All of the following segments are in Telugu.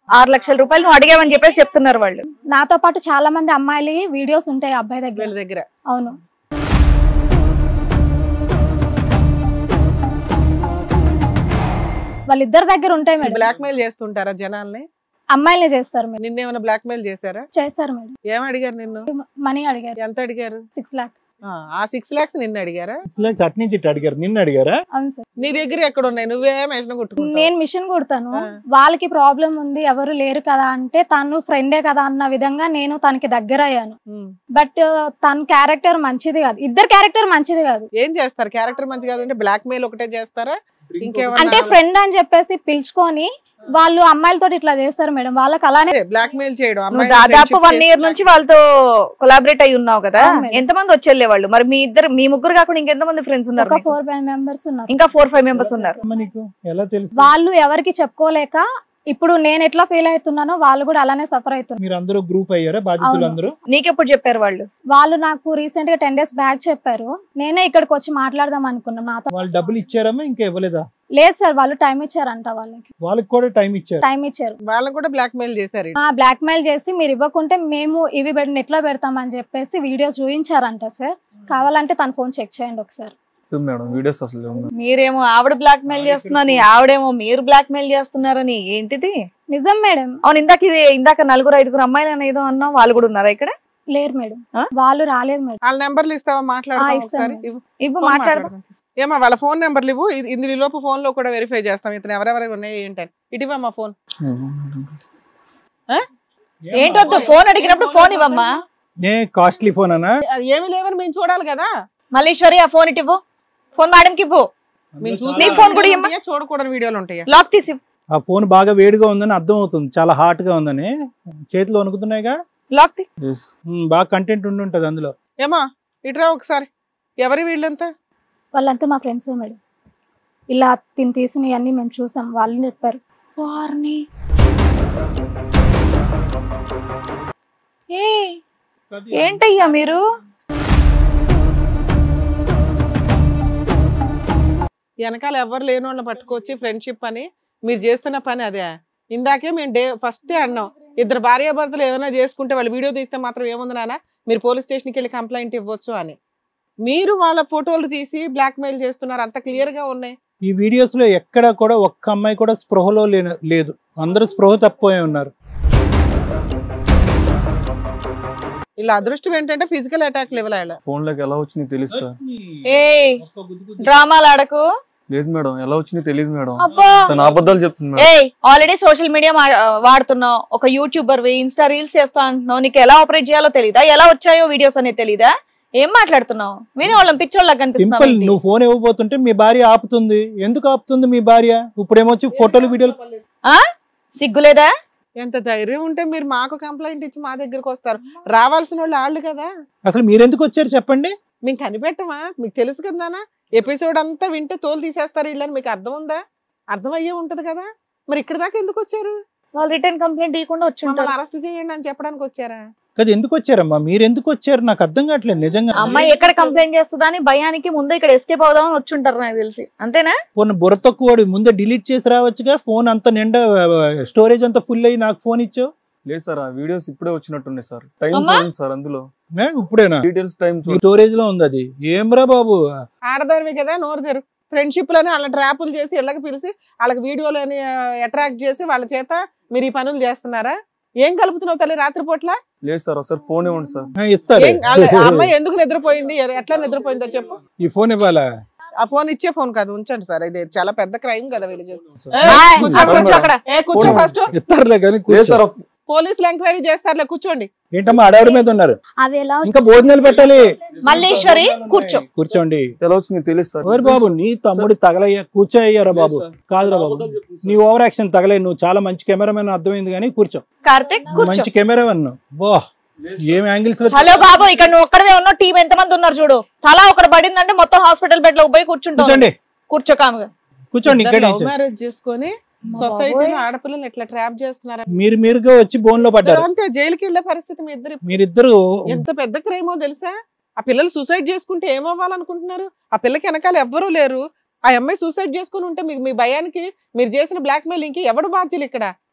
6 లక్షల రూపాయలు నువ్వు అడిగావని చెప్పేసి చెప్తున్నారు వాళ్ళు. నాతో పాటు చాలా మంది అమ్మాయిలు వీడియోస్ ఉంటాయి అబ్బాయి దగ్గర. అవును, వాళ్ళిద్దరి దగ్గర ఉంటాయి మేడం. బ్లాక్ మెయిల్ చేస్తుంటారా జనాల్ని? అమ్మాయిలే చేస్తారు మేడం. నిన్నేమైనా బ్లాక్ మెయిల్ చేశారా? చేశారు మేడం. ఏం అడిగారు నిన్ను? మనీ అడిగారు. ఎంత అడిగారు? 6 lakhs. ఆ 6 lakhs నిన్ను అడిగారా? 6 lakhs అటు నుంచి అడిగారు, నిన్ను అడిగారా? అవును సార్. నీ దగ్గర ఎక్కడ ఉన్నాయి? నువ్వే మిషన్ కుట్టుకుంటావు. నేను మిషన్ కుడతాను. వాళ్ళకి ప్రాబ్లం ఉంది, ఎవరు లేరు కదా అంటే తను ఫ్రెండే కదా అన్న విధంగా నేను తనకి దగ్గర అయ్యాను. బట్ తన క్యారెక్టర్ మంచిది కాదు, ఇద్దరు క్యారెక్టర్ మంచిది కాదు. ఏం చేస్తారు? క్యారెక్టర్ మంచి కాదు అంటే బ్లాక్ మెయిల్ ఒకటే చేస్తారా? అంటే ఫ్రెండ్ అని చెప్పేసి పిలుచుకొని వాళ్ళు అమ్మాయిలతో ఇట్లా చేస్తారు మేడం. వాళ్ళకి అలానే బ్లాక్ మెయిల్ చేయడం. దాదాపు 1 year నుంచి వాళ్ళతో కొలాబరేట్ అయి ఉన్నావు కదా, ఎంతమంది వచ్చేళ్ళే వాళ్ళు? మరి మీ ముగ్గురు కాకుండా ఇంకెంతమంది ఫ్రెండ్స్ ఉన్నారు? 4-5 members ఉన్నారు. ఇంకా 4-5 members ఉన్నారు. వాళ్ళు ఎవరికి చెప్పుకోలేక ఇప్పుడు నేను ఎట్లా ఫీల్ అవుతున్నానో వాళ్ళు కూడా అలానే సఫర్ అవుతున్నారు. మీరు అందరూ గ్రూప్ అయ్యారా బాధితులు అందరూ? నీకెప్పుడు చెప్పారు వాళ్ళు? వాళ్ళు నాకు రీసెంట్ గా 10 days బ్యాక్ చెప్పారు. నేనే ఇక్కడికి వచ్చి మాట్లాడదాం అనుకున్నాం. నాతో వాళ్ళు డబ్బులు ఇచ్చారమ్మా? ఇంకా ఇవ్వలేదా? లేదు సార్, వాళ్ళు టైం ఇచ్చారంట. వాళ్ళకి కూడా టైం ఇచ్చారు. వాళ్ళని కూడా బ్లాక్ మెయిల్ చేశారు. బ్లాక్ మెయిల్ చేసి మీరు ఇవ్వకుంటే మేము ఇవి నెట్ లో పెడతామని చెప్పేసి వీడియోస్ చూపించారంట సార్. కావాలంటే తన ఫోన్ చెక్ చేయండి ఒకసారి. మీరేమో ఆవిడ బ్లాక్ మెయిల్ చేస్తున్నారని, ఆవిడేమో మీరు బ్లాక్ మెయిల్ చేస్తున్నారని. ఏంటిది? నిజం మేడం. అవును, ఇందాక 4-5 అమ్మాయిలు అనేదో అన్నావు, వాళ్ళు కూడా ఉన్నారా ఇక్కడ? లేరు మేడం, వాళ్ళు రాలేదు మేడం. వాళ్ళ నెంబర్లు ఇస్తావా? మాట్లాడదాం. ఏమా వాళ్ళ ఫోన్ నెంబర్లు ఇవ్వు. ఇందులో లోపు ఫోన్ లో కూడా వెరిఫై చేస్తాం ఇతను ఎవరెవరు ఉన్నాయి ఏంటని. ఇటువమ్మా ఫోన్. ఏంటొద్దు, ఫోన్ అడిగినప్పుడు ఫోన్ ఇవ్వమ్మా. కాస్ట్లీ ఫోన్ అన్నా? ఏమి లేవని మేము చూడాలి కదా. మల్లీశ్వరి ఆ ఫోన్ ఇవ్వు, ఫోన్ మేడంకి ఇవ్వు. నీ ఫోన్ కూడా ఇవ్వమ్మా. చూడకూడని వీడియోలు ఉంటాయి. లాక్ తీసి. ఆ ఫోన్ బాగా వేడిగా ఉందని అర్థం అవుతుంది, చాలా హాట్ గా ఉందని. చేతిలో వణుకుతున్నాయిగా. లాక్ తీ. బాగా కంటెంట్ ఉండి ఉంటది అందులో. ఏమా ఇట్రా ఒకసారి. ఎవరి వీళ్ళంతా? వాళ్ళంతా మా ఫ్రెండ్స్ మేడం. ఇలా తీసినవి అన్ని మేము చూసాం, వాళ్ళు చెప్పారు. ఏంటయ్యా మీరు? వెనకాల ఎవరు లేని వాళ్ళని పట్టుకొచ్చి ఫ్రెండ్షిప్ అని మీరు చేస్తున్న పని అదే. ఇందాకే మేము ఫస్టే అన్నాం, ఇద్దరు భార్యాభర్తలు ఏమైనా చేసుకుంటే వాళ్ళు వీడియో తీస్తే మాత్రం ఏముంది నాన్న, మీరు పోలీస్ స్టేషన్కి వెళ్ళి కంప్లైంట్ ఇవ్వచ్చు అని. మీరు వాళ్ళ ఫోటోలు తీసి బ్లాక్ మెయిల్ చేస్తున్నారు, అంత క్లియర్ గా ఉన్నాయి. ఈ వీడియోస్ లో ఎక్కడ కూడా ఒక్క అమ్మాయి కూడా స్పృహలో లేదు, అందరూ స్పృహ తప్పిపోయి ఉన్నారు. ఇలా అదృష్టం ఏంటంటే ఫిజికల్ అటాక్ లెవెల్ అయ్యాలి. ఫోన్ లోకి ఎలా వచ్చింది తెలుసు సార్. డ్రామాలు ఆడకు. లేదు మేడం, ఎలా వచ్చింది తెలియదు మేడం, తన అబద్ధాలు చెప్తుంది. ఆల్రెడీ సోషల్ మీడియా వాడుతున్నావు, ఒక యూట్యూబర్, ఇన్స్టా రీల్స్ చేస్తా అంటున్నావు, నీకు ఎలా ఆపరేట్ చేయాలో తెలీదా? ఎలా వచ్చాయో వీడియోస్ అనేది తెలీదా? ఏం మాట్లాడుతున్నావు? విని వాళ్ళం పిచ్చోళ్ళకి కనిపిస్తున్నావు. నువ్వు ఫోన్ ఇవ్వబోతుంటే మీ భార్య ఆపుతుంది. ఎందుకు ఆపుతుంది మీ భార్య? ఇప్పుడేమొచ్చి ఫోటోలు వీడియోలు. సిగ్గులేదా? ఎంత ధైర్యం ఉంటే మీరు మాకు కంప్లైంట్ ఇచ్చి మా దగ్గరకు వస్తారు? రావాల్సిన వాళ్ళు కదా. అసలు మీరెందుకు వచ్చారు చెప్పండి? మేము కనిపెట్టమా? మీకు తెలుసు కదానా, ఎపిసోడ్ అంతా వింటే తోలు తీసేస్తారు వీళ్ళని. మీకు అర్థం ఉందా? అర్థం అయ్యే ఉంటది కదా. మరి ఇక్కడ దాకా ఎందుకు వచ్చారు? వాళ్ళు రిటర్న్ కంప్లైంట్ ఇవ్వకుండా వచ్చి అరెస్ట్ చేయండి అని చెప్పడానికి వచ్చారా? కదా, ఎందుకు వచ్చారమ్మా? మీరు ఎందుకు వచ్చారు నాకు అర్థం కావట్లేదు నిజంగా. అమ్మాయి ఎక్కడ కంప్లైంట్ చేస్తుందా అని భయానికి ముందు ఇక్కడ ఎస్కేప్ అవుదామని వచ్చి ఉంటారు నాకు తెలిసి. అంతేనా? ఫోన్ బుర్ర తక్కువ ముందే డిలీట్ చేసి రావచ్చుగా. ఫోన్ అంతా నిండా స్టోరేజ్ అంతా ఫుల్ అయ్యి నాకు ఫోన్ ఇచ్చావు. లేదు సార్, ఆ వీడియోస్ ఇప్పుడే వచ్చినట్టుంది సార్. టైం చూడండి సార్, అందులో ఇప్పుడేనా డీటెయిల్స్ టైం స్టోరేజ్ లో ఉంది. అది ఏమ్రా బాబు, ఆడదానివి కదా, నోరు తెరు. ఫ్రెండ్షిప్ లని వాళ్ళ ట్రాపులు చేసి ఇళ్ళకి పిలిచి వాళ్ళకి వీడియోలని అట్రాక్ట్ చేసి వాళ్ళ చేత మీరు ఈ పనులు చేస్తున్నారా? ఏం కలుపుతున్నావు తల్లి రాత్రిపూట్ల? లేదు సార్, ఒకసారి ఫోన్ ఇవ్వండి సార్. ఇస్తారు. అమ్మాయి ఎందుకు నిద్రపోయింది, ఎట్లా నిద్రపోయిందో చెప్పు. ఈ ఫోన్ ఇవ్వాలా? ఆ ఫోన్ ఇచ్చే ఫోన్ కాదు, ఉంచండి సార్. ఇది చాలా పెద్ద క్రైమ్ కదా వీళ్ళు చేస్తున్నారు. పోలీసులు ఎంక్వైరీ చేస్తారులే, కూర్చోండి. ఏంటమ్మా అడవుడి మీద ఉన్నారు? అవి ఎలా ఇంకా భోజనాలు పెట్టాలి. మల్లేశ్వరి కూర్చోండి. ఎలా వచ్చింది తెలుసు సార్. ఓరి బాబు, నీ తమ్ముడు తగలయ్యా, కూర్చోయ్యారా బాబు. కాదురా బాబు, నీ ఓవర్ యాక్షన్ తగలే. నువ్వు చాలా మంచి కెమెరామెన్ అర్థమైంది, కానీ కూర్చో. కార్తిక్ మంచి కెమెరామెన్. బా, ఏం యాంగిల్స్. హలో బాబు, ఇక్కడ నువ్వు ఒక్కడవే ఉన్నావు, టీం ఎంత మంది ఉన్నారు చూడు. తలా ఒకటి పడిందంటే మొత్తం హాస్పిటల్ బెడ్ లో పోయి కూర్చుంటాం. కూర్చో కాముగా కూర్చోండి. ఇక్కడ మ్యారేజ్ చేసుకొని సొసైటీలో ఆడపిల్లలు ఎట్లా ట్రాప్ చేస్తున్నారు. మీరుగా వచ్చి బోన్ లో పడ్డారు అంటే జైలుకి వెళ్ళే పరిస్థితి. మీరిద్దరు ఎంత పెద్ద క్రైమో తెలుసా? ఆ పిల్లలు సూసైడ్ చేసుకుంటే ఏమవ్వాలనుకుంటున్నారు? ఆ పిల్లకి వెనకాల ఎవ్వరూ లేరు. ఆ అమ్మాయి సూసైడ్ చేసుకుని ఉంటే మీ భయానికి మీరు చేసిన బ్లాక్ మెయిలింగ్ కి ఎవడు బాధ్యులు ఇక్కడ?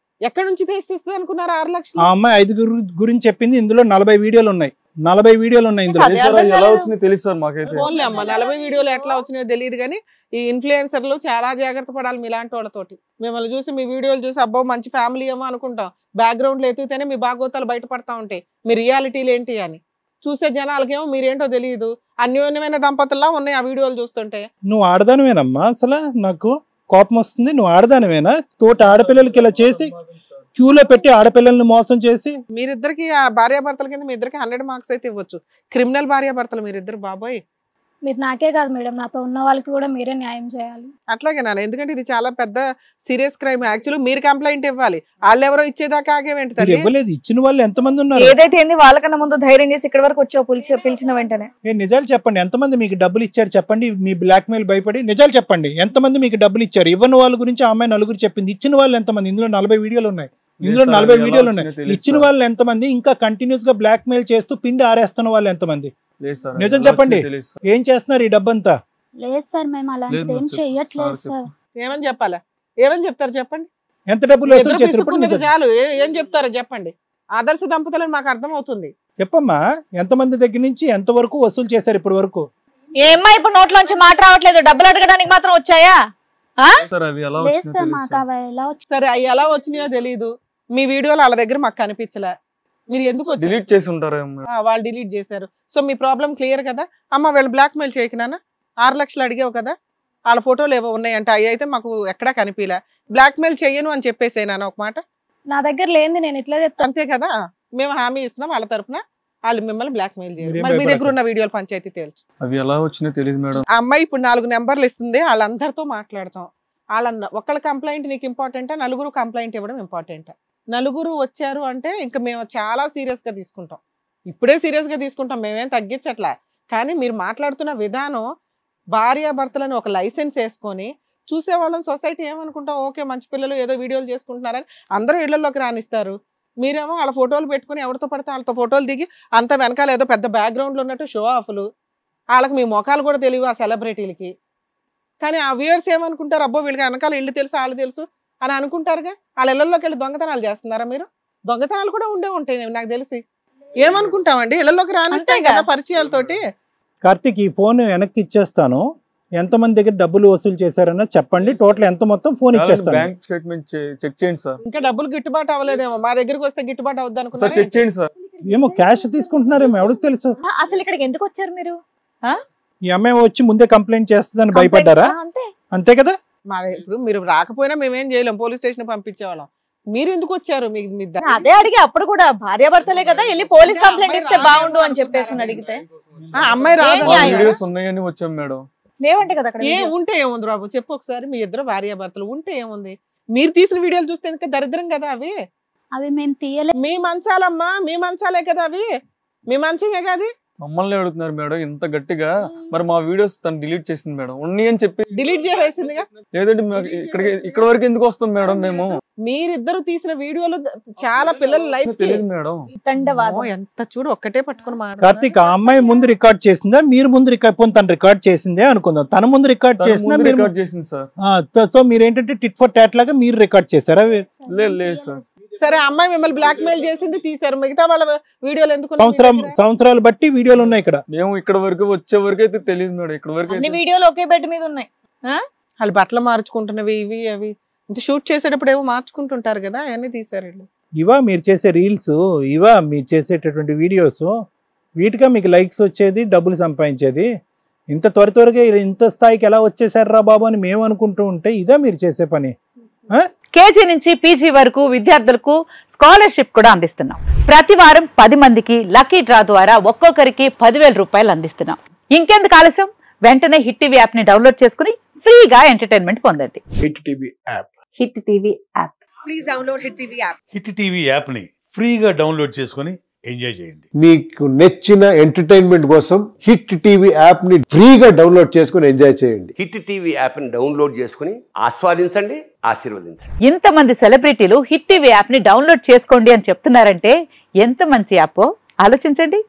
ఎక్కడి నుంచి తెచ్చిస్తుంది అనుకున్నారు 6 లక్షలు? ఆ అమ్మాయి 5 గురించి చెప్పింది, ఇందులో 40 వీడియోలు ఉన్నాయి. 40 వీడియోలు ఉన్నాయి ఇందులో. అదే అర్థం ఎలా కాలేదు. వచ్చింది తెలుసు సార్ మాకైతే. ఫోన్లే అమ్మ 40 వీడియోలు ఎట్లా వచ్చినాయో తెలియదు కానీ ఈ ఇన్ఫ్లుయెన్సర్లు చాలా జాగ్రత్త పడాలి మీలాంటి వాళ్ళతోటి. మిమ్మల్ని చూసి మీ వీడియోలు చూసి అబ్బో మంచి ఫ్యామిలీ ఏమో అనుకుంటాం, బ్యాక్గ్రౌండ్ లో ఎత్తుతేనే మీ భాగోతాలు బయటపడతా ఉంటాయి, మీ రియాలిటీలు ఏంటి అని. చూసే జనాలకేమో మీరేంటో తెలియదు, అన్యోన్యమైన దంపతుల్లా ఉన్నాయి ఆ వీడియోలు చూస్తుంటే. నువ్వు ఆడదానివేనమ్మా, అసలు నాకు కోపం వస్తుంది. నువ్వు ఆడదానివేనా? తోటి ఆడపిల్లలకి ఇలా చేసి క్యూలో పెట్టి ఆడపిల్లల్ని మోసం చేసి. మీరిద్దరికి ఆ భార్యాభర్తల కింద మీ ఇద్దరికి 100 మార్క్స్ అయితే ఇవ్వచ్చు. క్రిమినల్ భార్యాభర్తలు మీరిద్దరు బాబోయ్. మీరు నాకే కాదు మేడం, నాతో ఉన్న వాళ్ళకి కూడా మీరే న్యాయం చేయాలి. అట్లాగే నాన్న, ఎందుకంటే ఇది చాలా పెద్ద సీరియస్ క్రైమ్. యాక్చువల్లీ మీరు కంప్లైంట్ ఇవ్వాలి, వాళ్ళు ఎవరో ఇచ్చేదాకా ఆగేవేంటి తల్లి? ఇవ్వలేదు, ఇచ్చిన వాళ్ళు ఎంతమంది ఉన్నారు? ఏదైతే ఏంది వాళ్ళకన్నా ముందు ధైర్యం చేసి ఇక్కడ వరకు వచ్చావు పిలిచిన వెంటనే. నిజాలు చెప్పండి, ఎంతమంది మీకు డబ్బులు ఇచ్చారు చెప్పండి. మీ బ్లాక్ మెయిల్ భయపడి నిజాలు చెప్పండి, ఎంతమంది మీకు డబ్బులు ఇచ్చారు? ఇవ్వని వాళ్ళ గురించి ఆ అమ్మాయి 4 చెప్పింది. ఇచ్చిన వాళ్ళు ఎంతమంది? ఇందులో 40 వీడియోలు ఉన్నాయి. ఇందులో 40 వీడియోలు ఉన్నాయి. ఇచ్చిన వాళ్ళు ఎంతమంది? ఇంకా కంటిన్యూస్ గా బ్లాక్ మెయిల్ చేస్తూ పిండి ఆరేస్తున్న వాళ్ళు ఎంతమంది? నిజం చెప్పండి, ఏం చేస్తున్నారు ఈ డబ్బంతా? లేదు సార్, మేము అలాంటిది ఏం చెయ్యట్లేదు సార్. ఏమని చెప్పాలా? ఏమని చెప్తారు చెప్పండి? ఎంత డబ్బులు వసూలు చేశారు? పిసుక్కున్నది చాలు, ఏం చెప్తారో చెప్పండి. ఆదర్శ దంపతులని మాకు అర్థం అవుతుంది. చెప్పమ్మా, ఎంతమంది దగ్గర నుంచి ఎంత వరకు వసూలు చేశారు ఇప్పటి వరకు? ఏమ్మా ఇప్పుడు నోట్లోంచి మాట రావట్లేదు, డబ్బులు అడగడానికి మాత్రం వచ్చాయా? లేదు సార్, మాకు అవి ఎలా వచ్చి సరే అవి ఎలా వచ్చినాయో తెలియదు, మీ వీడియోలు వాళ్ళ దగ్గర మాకు కనిపించలే, మీరు ఎందుకు డిలీట్ చేసి ఉంటారు. వాళ్ళు డిలీట్ చేశారు. సో మీ ప్రాబ్లం క్లియర్ కదా అమ్మ. వీళ్ళు బ్లాక్ మెయిల్ చేయకున్నా 6 లక్షలు అడిగావు కదా, వాళ్ళ ఫోటోలు ఏవో ఉన్నాయంటే అవి అయితే మాకు ఎక్కడా కనిపించలే. బ్లాక్ మెయిల్ చెయ్యను అని చెప్పేసేనా ఒక మాట? నా దగ్గర లేని నేను ఇట్లా చెప్తాను అంతే కదా, మేము హామీ ఇస్తున్నాం వాళ్ళ తరఫున, వాళ్ళు మిమ్మల్ని బ్లాక్ మెయిల్ చేయరు. మరి మీ దగ్గర ఉన్న వీడియోలు పంచాయతీ తేల్చు. అవి ఎలా వచ్చినాయో తెలియదు మేడం. ఆ అమ్మాయి ఇప్పుడు 4 నెంబర్లు ఇస్తుంది, వాళ్ళందరితో మాట్లాడతాం. ఒకళ్ళ కంప్లైంట్ నీకు ఇంపార్టెంటా, 4 కంప్లైంట్ ఇవ్వడం ఇంపార్టెంటా? 4 వచ్చారు అంటే ఇంకా మేము చాలా సీరియస్ గా తీసుకుంటాం, ఇప్పుడే సీరియస్ గా తీసుకుంటాం, మేమేం తగ్గించట్లే. కానీ మీరు మాట్లాడుతున్న విధానం, భార్యాభర్తలను ఒక లైసెన్స్ వేసుకొని చూసేవాళ్ళని సొసైటీ ఏమనుకుంటాం, ఓకే మంచి పిల్లలు ఏదో వీడియోలు చేసుకుంటున్నారని అందరూ ఇళ్లలోకి రానిస్తారు. మీరేమో వాళ్ళ ఫోటోలు పెట్టుకుని ఎవరితో పడితే వాళ్ళతో ఫోటోలు దిగి అంత వెనకాల ఏదో పెద్ద బ్యాక్గ్రౌండ్లో ఉన్నట్టు షో ఆఫ్లు. వాళ్ళకి మీ ముఖాలు కూడా తెలియవు ఆ సెలబ్రిటీలకి. కానీ ఆ వ్యూయర్స్ ఏమనుకుంటారు, అబ్బో వీళ్ళకి వెనకాల ఇల్లు తెలుసు వాళ్ళు తెలుసు అని అనుకుంటారుగా. వాళ్ళ ఇళ్లలోకి వెళ్ళి దొంగతనాలు చేస్తున్నారా మీరు? దొంగతనాలు కూడా ఉండే ఉంటాయి నాకు తెలిసి. ఏమనుకుంటామండి, ఇళ్లలోకి రానిస్తాయి కదా పరిచయాలతోటి. కార్తీక్, ఈ ఫోన్ వెనక్కి ఇచ్చేస్తాను, ఎంతమంది దగ్గర డబ్బులు వసూలు చేశారన్న చెప్పండి, టోటల్ ఎంత మొత్తం ఫోన్ ఇచ్చేస్తాను. బ్యాంక్ స్టేట్మెంట్ చెక్ చేయండి సార్. ఇంకా డబ్బులు గిట్టుబాటు అవ్వలేదేమో, మా దగ్గరికి వస్తే గిట్టుబాటు అవుద్ది అనుకున్నా. చెక్ చేయండి సార్. ఏమో క్యాష్ తీసుకుంటున్నారేమో, ఎవరికి తెలుసు. అసలు ఇక్కడికి ఎందుకు వచ్చారు మీరు? ఈ అమ్మాయి వచ్చి ముందే కంప్లైంట్ చేస్తుందని భయపడ్డారా? అంతే కదా. మా ఇప్పుడు మీరు రాకపోయినా మేమేం చేయలేం, పోలీస్ స్టేషన్ పంపించేవాళ్ళం. మీరు ఎందుకు వచ్చారు? అదే అడిగి అప్పుడు కూడా భార్యాభర్తలే కదా, వెళ్ళి పోలీస్ కంప్లైంట్ ఇస్తే బాగుండు అని చెప్పేసి అడిగితే అమ్మాయి వీడియోస్ ఉన్నాయని వచ్చాం మేడం. లేవంటే కదా అక్కడ. ఉంటే ఏముంది బాబు చెప్పు ఒకసారి, మీ ఇద్దరు భార్యాభర్తలు ఉంటే ఏముంది? మీరు తీసిన వీడియోలు చూస్తే ఎందుకు దరిద్రం కదా అవి. అవి మేము తీయలేదు. మీ మంచాలమ్మా, మీ మంచాలే కదా అవి, మీ మంచమే కాదు. మమ్మల్ని అడుగుతున్నారు మేడం ఇంత గట్టిగా. మరి మా వీడియోస్ తను డిలీట్ చేసింది మేడం, ఉన్నాయి అని చెప్పి డిలీట్ చేసేసిందిగా. లేదంటే ఇక్కడ వరకు ఎందుకు వస్తాం మేడం మేము? మీరిద్దరు తీసిన వీడియోలు చాలా పిల్లల లైఫ్ తెలియదు మేడం. ఎంత చూడు ఒక్కటే పట్టుకుని కార్తీక్, ఆ అమ్మాయి ముందు రికార్డ్ చేసిందా మీరు ముందు రికార్డ్ తను రికార్డ్ చేసిందే అనుకుందాం. తన ముందు రికార్డ్ చేసిందా? రికార్డ్ చేసింది సార్. సో మీరు ఏంటంటే టిట్ ఫర్ టాట్ లాగా మీరు రికార్డ్ చేశారా? లేదు సార్. సరే అమ్మాయి మిమ్మల్ని బ్లాక్ మెయిల్ చేసింది, తీసారు. మిగతా వాళ్ళ వీడియోలు ఎందుకు? సంవత్సరాలు బట్టి వీడియోలు ఉన్నాయి ఇక్కడ. మేము ఇక్కడ వరకు వచ్చే వరకు అయితే తెలియదు మేడం. ఇక్కడ వరకు వీడియోలు ఒకే బెడ్ మీద ఉన్నాయి. వాళ్ళు బట్టలు మార్చుకుంటున్నవి ఇవి అవి అంటే షూట్ చేసేటప్పుడు ఏమో మార్చుకుంటుంటారు కదా, అవన్నీ తీసారు. ఇవా మీరు చేసే రీల్స్, ఇవా మీరు చేసేటటువంటి వీడియోస్, వీటిగా మీకు లైక్స్ వచ్చేది, డబ్బులు సంపాదించేది. ఇంత త్వరగా ఇంత స్థాయికి ఎలా వచ్చేసారా బాబు అని మేము అనుకుంటూ ఉంటే ఇదా మీరు చేసే పని? కేజీ నుంచి పీజీ వరకు విద్యార్థులకు స్కాలర్షిప్ కూడా అందిస్తున్నాం. ప్రతి వారం 10 మందికి లక్కీ డ్రా ద్వారా ఒక్కొక్కరికి 10,000 రూపాయలు అందిస్తున్నాం. ఇంకెందుకు ఆలస్యం, వెంటనే హిట్ టీవీ యాప్ ని డౌన్లోడ్ చేసుకుని ఫ్రీగా ఎంటర్టైన్మెంట్ పొందండి. Hit TV app. Hit TV app. Please download hit TV app. Hit TV app ని ఫ్రీగా డౌన్లోడ్ చేసుకుని ఎంజాయ్ చేయండి. మీకు నచ్చిన ఎంటర్టైన్మెంట్ కోసం హిట్ టీవీ యాప్ ని ఫ్రీగా డౌన్లోడ్ చేసుకుని ఎంజాయ్ చేయండి. హిట్ టీవీ యాప్ ని డౌన్లోడ్ చేసుకుని ఆస్వాదించండి, ఆశీర్వదించండి. ఇంతమంది సెలబ్రిటీలు హిట్ టీవీ యాప్ ని డౌన్లోడ్ చేసుకోండి అని చెప్తున్నారంటే ఎంత మంచి యాప్ ఆలోచించండి.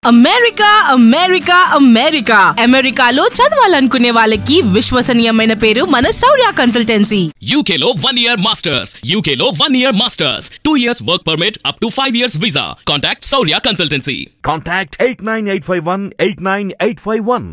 అమెరికా అమెరికా అమెరికా అమెరికాలో చదవాలనుకునే వాళ్ళకి విశ్వసనీయమైన పేరు మన శౌర్య కన్సల్టెన్సీ. UK లో 1 year masters, UK లో 1 year masters, 2 years work permit up to 5 years visa. Contact Saurya Consultancy. Contact 89851 89851.